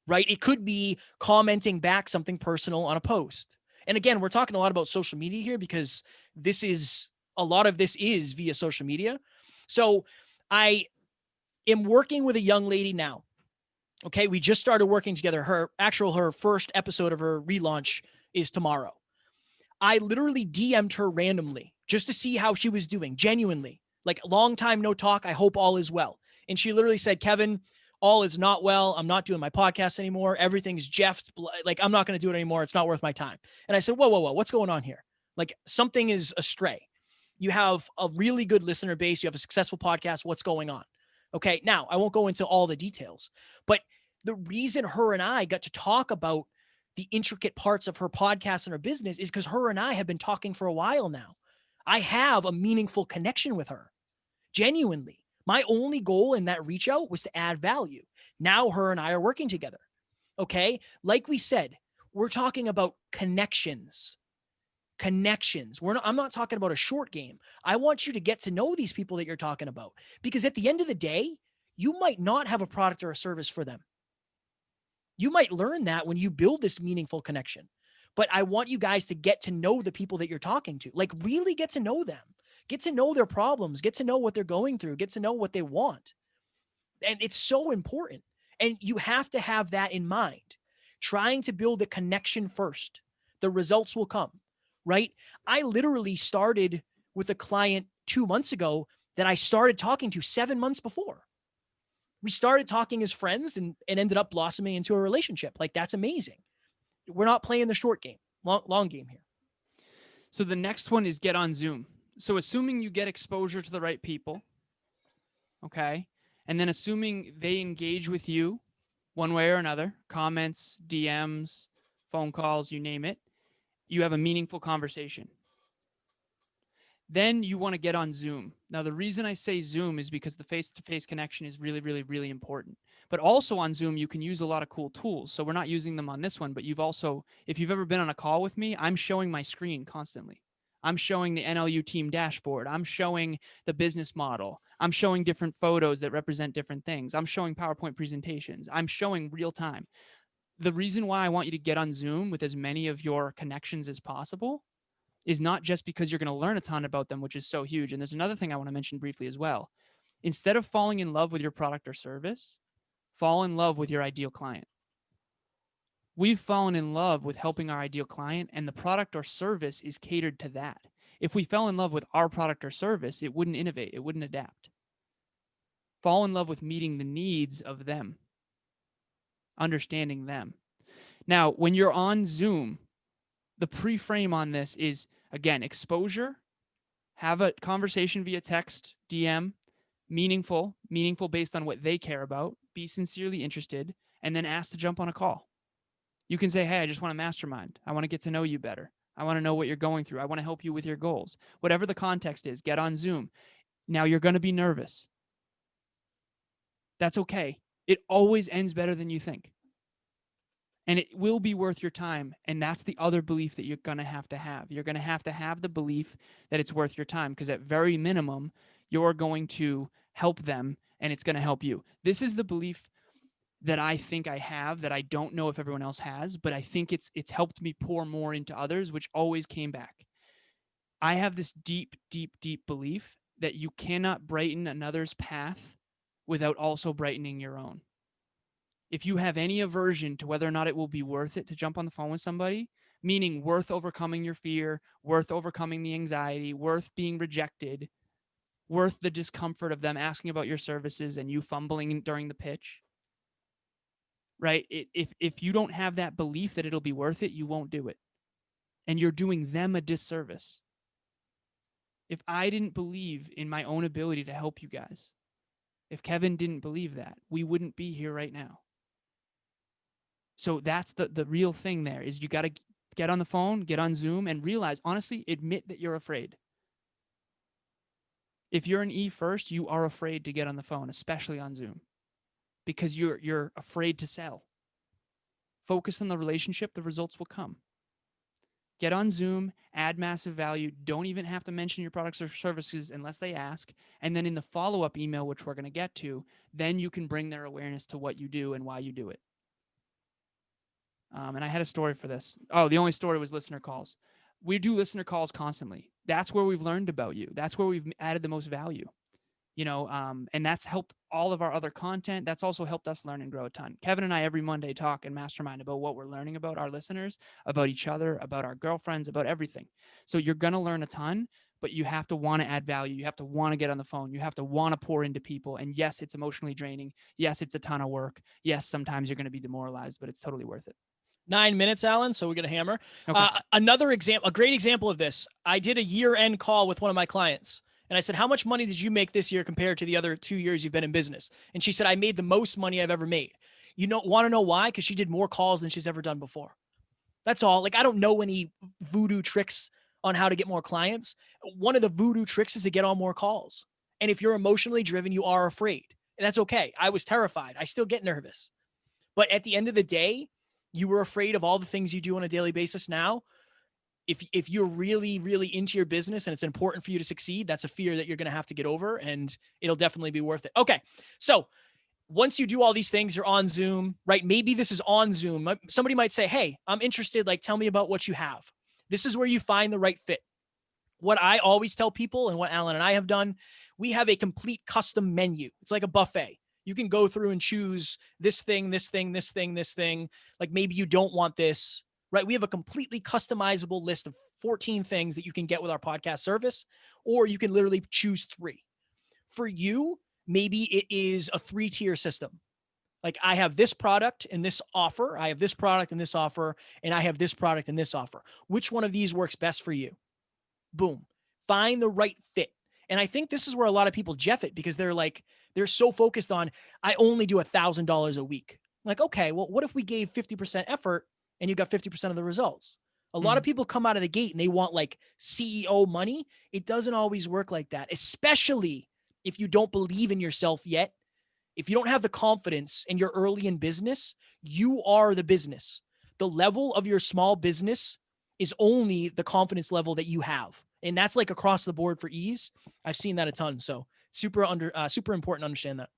right? It could be commenting back something personal on a post. And again, we're talking a lot about social media here because a lot of this is via social media. So I am working with a young lady now. Okay. We just started working together. Her first episode of her relaunch is tomorrow. I literally DM'd her randomly just to see how she was doing, genuinely. Like, long time no talk. I hope all is well. And she literally said, Kevin, all is not well. I'm not doing my podcast anymore. Everything's jeffed. Like, I'm not going to do it anymore. It's not worth my time. And I said, whoa. What's going on here? Like, something is astray. You have a really good listener base. You have a successful podcast. What's going on? Okay. Now, I won't go into all the details, but the reason her and I got to talk about the intricate parts of her podcast and her business is because her and I have been talking for a while now. I have a meaningful connection with her. Genuinely. My only goal in that reach out was to add value. Now her and I are working together. Okay. Like we said, we're talking about connections. I'm not talking about a short game. I want you to get to know these people that you're talking about, because at the end of the day, you might not have a product or a service for them. You might learn that when you build this meaningful connection, but I want you guys to get to know the people that you're talking to, like really get to know them, get to know their problems, get to know what they're going through, get to know what they want. And it's so important. And you have to have that in mind, trying to build a connection first. The results will come, right? I literally started with a client 2 months ago that I started talking to 7 months before. We started talking as friends and ended up blossoming into a relationship. Like, that's amazing. We're not playing the short game, long game here. So the next one is get on Zoom. So assuming you get exposure to the right people, okay, and then assuming they engage with you one way or another, comments, DMs, phone calls, you name it, you have a meaningful conversation. Then you want to get on Zoom. Now, the reason I say Zoom is because the face-to-face connection is really, really, really important. But also on Zoom, you can use a lot of cool tools. So we're not using them on this one, but if you've ever been on a call with me, I'm showing my screen constantly. I'm showing the NLU team dashboard. I'm showing the business model. I'm showing different photos that represent different things. I'm showing PowerPoint presentations. I'm showing real time. The reason why I want you to get on Zoom with as many of your connections as possible is not just because you're going to learn a ton about them, which is so huge. And there's another thing I want to mention briefly as well. Instead of falling in love with your product or service, fall in love with your ideal client. We've fallen in love with helping our ideal client, and the product or service is catered to that. If we fell in love with our product or service, it wouldn't innovate. It wouldn't adapt. Fall in love with meeting the needs of them, understanding them. Now, when you're on Zoom, the pre-frame on this is, again, exposure, have a conversation via text, DM, meaningful based on what they care about, be sincerely interested, and then ask to jump on a call. You can say, hey, I just want a mastermind. I want to get to know you better. I want to know what you're going through. I want to help you with your goals. Whatever the context is, get on Zoom. Now, you're going to be nervous. That's okay. It always ends better than you think. And it will be worth your time. And that's the other belief that you're going to have to have. You're going to have the belief that it's worth your time, because at very minimum, you're going to help them and it's going to help you. This is the belief that I think I have, that I don't know if everyone else has, but I think it's helped me pour more into others, which always came back. I have this deep, deep, deep belief that you cannot brighten another's path without also brightening your own. If you have any aversion to whether or not it will be worth it to jump on the phone with somebody, meaning worth overcoming your fear, worth overcoming the anxiety, worth being rejected, worth the discomfort of them asking about your services and you fumbling during the pitch, right? If you don't have that belief that it'll be worth it, you won't do it. And you're doing them a disservice. If I didn't believe in my own ability to help you guys, if Kevin didn't believe that, we wouldn't be here right now. So that's the real thing there, is you got to Get on the phone, get on Zoom, and realize, honestly, admit that you're afraid. If you're an E first, you are afraid to get on the phone, especially on Zoom, because you're afraid to sell. Focus on the relationship, the results will come. Get on Zoom, add massive value. Don't even have to mention your products or services unless they ask. And then in the follow-up email, which we're going to get to, then you can bring their awareness to what you do and why you do it. And I had a story for this. Oh, the only story was listener calls. We do listener calls constantly. That's where we've learned about you. That's where we've added the most value. And that's helped all of our other content. That's also helped us learn and grow a ton. Kevin and I every Monday talk and mastermind about what we're learning about our listeners, about each other, about our girlfriends, about everything. So you're going to learn a ton, but you have to want to add value. You have to want to get on the phone. You have to want to pour into people. And yes, it's emotionally draining. Yes, it's a ton of work. Yes, sometimes you're going to be demoralized, but it's totally worth it. 9 minutes, Alan. So we're going to hammer. Okay. Another example, a great example of this. I did a year-end call with one of my clients. And I said, how much money did you make this year compared to the other 2 years you've been in business? And she said, I made the most money I've ever made. Want to know why? Because she did more calls than she's ever done before. That's all. Like, I don't know any voodoo tricks on how to get more clients. One of the voodoo tricks is to get on more calls. And if you're emotionally driven, you are afraid. And that's okay. I was terrified. I still get nervous. But at the end of the day, you were afraid of all the things you do on a daily basis now. If you're really, really into your business and it's important for you to succeed, that's a fear that you're going to have to get over, and it'll definitely be worth it. Okay. So once you do all these things, you're on Zoom, right? Maybe this is on Zoom. Somebody might say, hey, I'm interested. Like, tell me about what you have. This is where you find the right fit. What I always tell people, and what Alan and I have done, we have a complete custom menu. It's like a buffet. You can go through and choose this thing, this thing, this thing, this thing. Like, maybe you don't want this. Right? We have a completely customizable list of 14 things that you can get with our podcast service, or you can literally choose 3. For you, maybe it is a 3-tier system. Like, I have this product and this offer. I have this product and this offer, and I have this product and this offer. Which one of these works best for you? Boom. Find the right fit. And I think this is where a lot of people jeff it, because they're so focused on, I only do $1,000 a week. Like, okay, well, what if we gave 50% effort and you got 50% of the results? A lot of people come out of the gate and they want like CEO money. It doesn't always work like that, especially if you don't believe in yourself yet. If you don't have the confidence and you're early in business, you are the business. The level of your small business is only the confidence level that you have. And that's like across the board for ease. I've seen that a ton. So super important to understand that.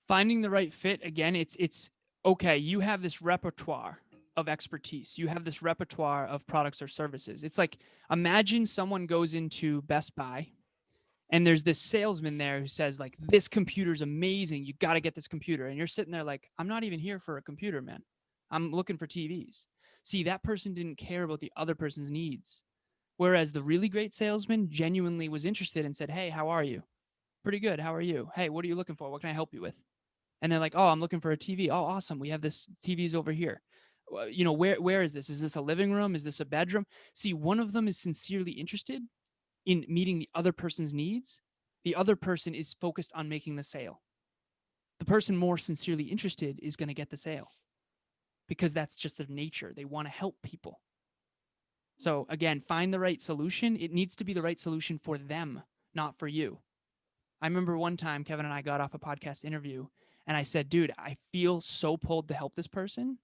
Finding the right fit, again, it's okay. You have this repertoire of expertise. You have this repertoire of products or services. It's like, imagine someone goes into Best Buy and there's this salesman there who says like, this computer's amazing. You got to get this computer. And you're sitting there like, I'm not even here for a computer, man. I'm looking for TVs. See, that person didn't care about the other person's needs. Whereas the really great salesman genuinely was interested and said, hey, how are you? Pretty good. How are you? Hey, what are you looking for? What can I help you with? And they're like, oh, I'm looking for a TV. Oh, awesome. We have this TVs over here. Where is this? Is this a living room? Is this a bedroom? See, one of them is sincerely interested in meeting the other person's needs. The other person is focused on making the sale. The person more sincerely interested is going to get the sale because that's just their nature. They want to help people. So again, find the right solution. It needs to be the right solution for them, not for you. I remember one time Kevin and I got off a podcast interview and I said, dude, I feel so pulled to help this person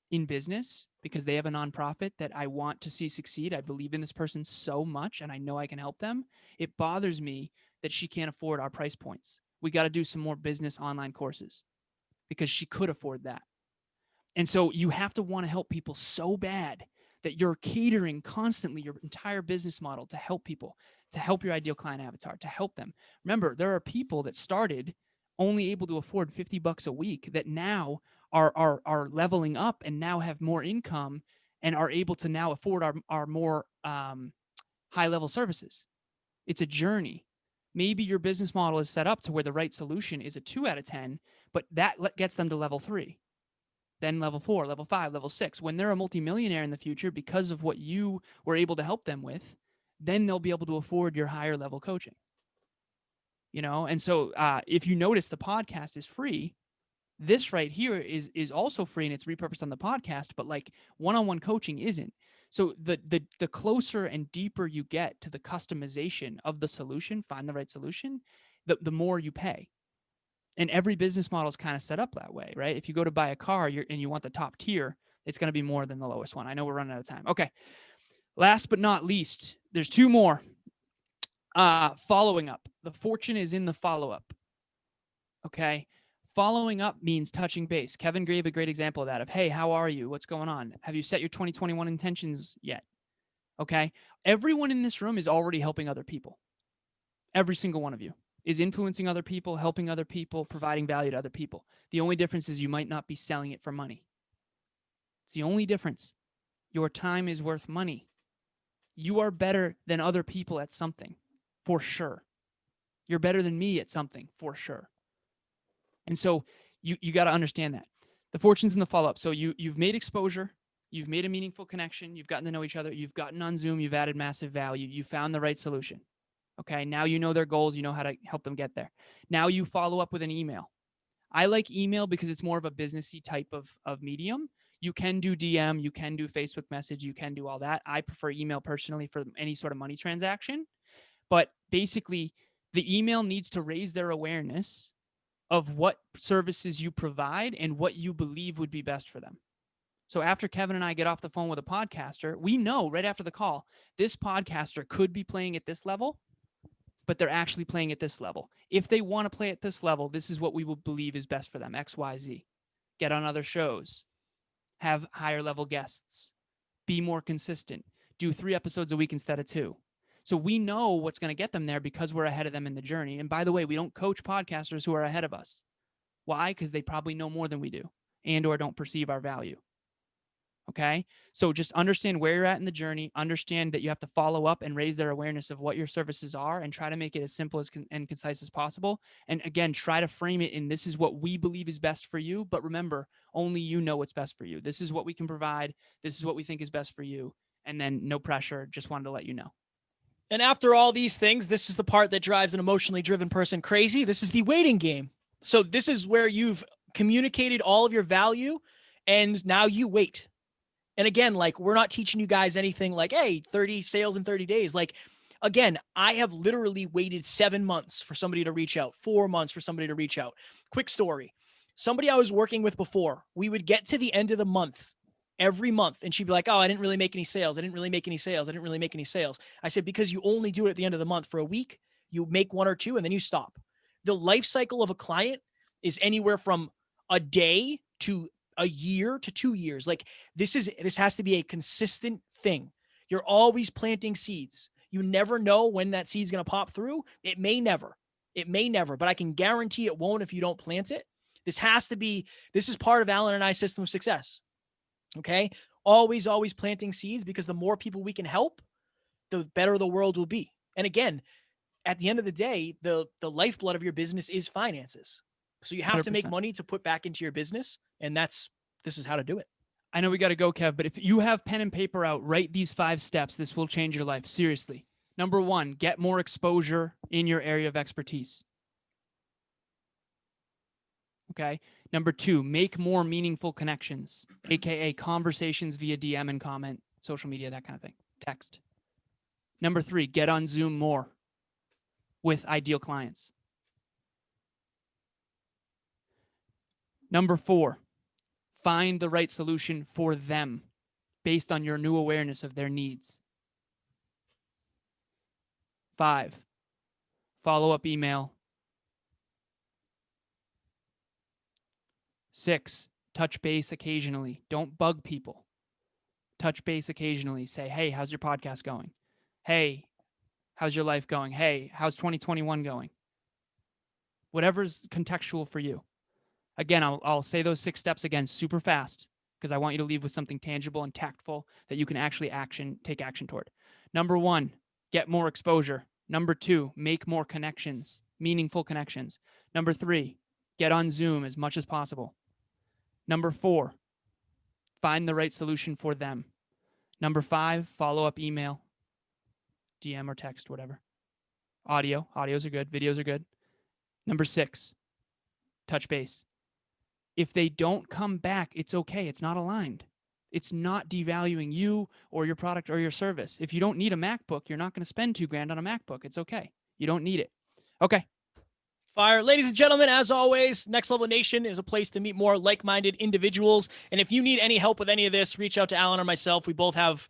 in business because they have a nonprofit that I want to see succeed. I believe in this person so much and I know I can help them. It bothers me that she can't afford our price points. We got to do some more business online courses because she could afford that. And so you have to want to help people so bad that you're catering constantly your entire business model to help people, to help your ideal client avatar, to help them. Remember, there are people that started only able to afford $50 a week that now are leveling up and now have more income and are able to now afford our more high level services. It's a journey. Maybe your business model is set up to where the right solution is a 2 out of 10, but that gets them to level 3, then level 4, level 5, level 6. When they're a multimillionaire in the future because of what you were able to help them with, then they'll be able to afford your higher level coaching. And so if you notice, the podcast is free This right here is also free and it's repurposed on the podcast, but like one-on-one coaching isn't. So the closer and deeper you get to the customization of the solution, find the right solution, the more you pay. And every business model is kind of set up that way, right? If you go to buy a car and you want the top tier, it's going to be more than the lowest one. I know we're running out of time. Okay. Last but not least, there's two more. Following up. The fortune is in the follow-up. Okay. Following up means touching base. Kevin gave a great example of that of, hey, how are you? What's going on? Have you set your 2021 intentions yet? Okay. Everyone in this room is already helping other people. Every single one of you is influencing other people, helping other people, providing value to other people. The only difference is you might not be selling it for money. It's the only difference. Your time is worth money. You are better than other people at something, for sure. You're better than me at something, for sure. And so you got to understand that. The fortune's in the follow-up. So you've made exposure, you've made a meaningful connection, you've gotten to know each other, you've gotten on Zoom, you've added massive value, you found the right solution. Okay, now you know their goals, you know how to help them get there. Now you follow up with an email. I like email because it's more of a businessy type of medium. You can do DM, you can do Facebook message, you can do all that. I prefer email personally for any sort of money transaction. But basically, the email needs to raise their awareness of what services you provide and what you believe would be best for them. So after Kevin and I get off the phone with a podcaster, we know right after the call, this podcaster could be playing at this level, but they're actually playing at this level. If they want to play at this level, this is what we will believe is best for them, X, Y, Z. Get on other shows, have higher level guests, be more consistent, do 3 episodes a week instead of 2. So we know what's going to get them there because we're ahead of them in the journey. And by the way, we don't coach podcasters who are ahead of us. Why? Because they probably know more than we do and or don't perceive our value. Okay. So just understand where you're at in the journey, understand that you have to follow up and raise their awareness of what your services are and try to make it as simple and concise as possible. And again, try to frame it in this is what we believe is best for you. But remember, only you know what's best for you. This is what we can provide. This is what we think is best for you. And then no pressure. Just wanted to let you know. And after all these things, this is the part that drives an emotionally driven person crazy. This is the waiting game. So this is where you've communicated all of your value and now you wait. And again, like, we're not teaching you guys anything like, hey, 30 sales in 30 days. Like, again, I have literally waited 7 months for somebody to reach out, 4 months for somebody to reach out. Quick story. Somebody I was working with before, we would get to the end of the month every month and she'd be like, oh, I didn't really make any sales. I didn't really make any sales. I didn't really make any sales. I said, because you only do it at the end of the month for a week, you make 1 or 2 and then you stop. The life cycle of a client is anywhere from a day to a year to 2 years. Like, this has to be a consistent thing. You're always planting seeds. You never know when that seed's going to pop through. It may never, but I can guarantee it won't if you don't plant it. This is part of Alan and I's system of success. Okay. Always planting seeds, because the more people we can help, the better the world will be. And again, at the end of the day, the lifeblood of your business is finances. So you have 100%. To make money to put back into your business. And this is how to do it. I know we got to go, Kev, but if you have pen and paper out, write these 5 steps. This will change your life. Seriously. Number 1, get more exposure in your area of expertise. Okay. Number 2, make more meaningful connections, AKA conversations via DM and comment, social media, that kind of thing, text. Number 3, get on Zoom more with ideal clients. Number 4, find the right solution for them based on your new awareness of their needs. 5, follow-up email. 6, touch base occasionally. Don't bug people. Touch base occasionally. Say, hey, how's your podcast going? Hey, how's your life going? Hey, how's 2021 going? Whatever's contextual for you. Again, I'll say those 6 steps again super fast because I want you to leave with something tangible and tactful that you can actually take action toward. Number 1, get more exposure. Number 2, make more connections, meaningful connections. Number 3, get on Zoom as much as possible. Number 4, find the right solution for them. Number 5, follow-up email, DM or text, whatever. Audios are good. Videos are good. Number 6, touch base. If they don't come back, it's okay. It's not aligned. It's not devaluing you or your product or your service. If you don't need a MacBook, you're not going to spend $2,000 on a MacBook. It's okay. You don't need it. Okay. Fire. Ladies and gentlemen, as always, Next Level Nation is a place to meet more like-minded individuals. And if you need any help with any of this, reach out to Alan or myself. We both have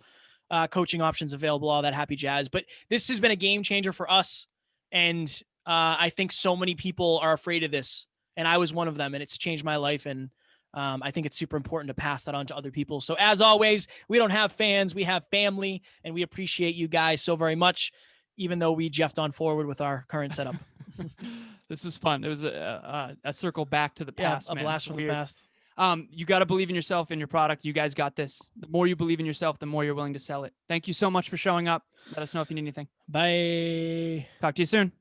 coaching options available, all that happy jazz. But this has been a game changer for us. And I think so many people are afraid of this. And I was one of them, and it's changed my life. And I think it's super important to pass that on to other people. So as always, we don't have fans, we have family, and we appreciate you guys so very much, even though we jeffed on forward with our current setup. This was fun. It was a circle back to the past. A blast from the past. You got to believe in yourself and your product. You guys got this. The more you believe in yourself, the more you're willing to sell it. Thank you so much for showing up. Let us know if you need anything. Bye. Talk to you soon.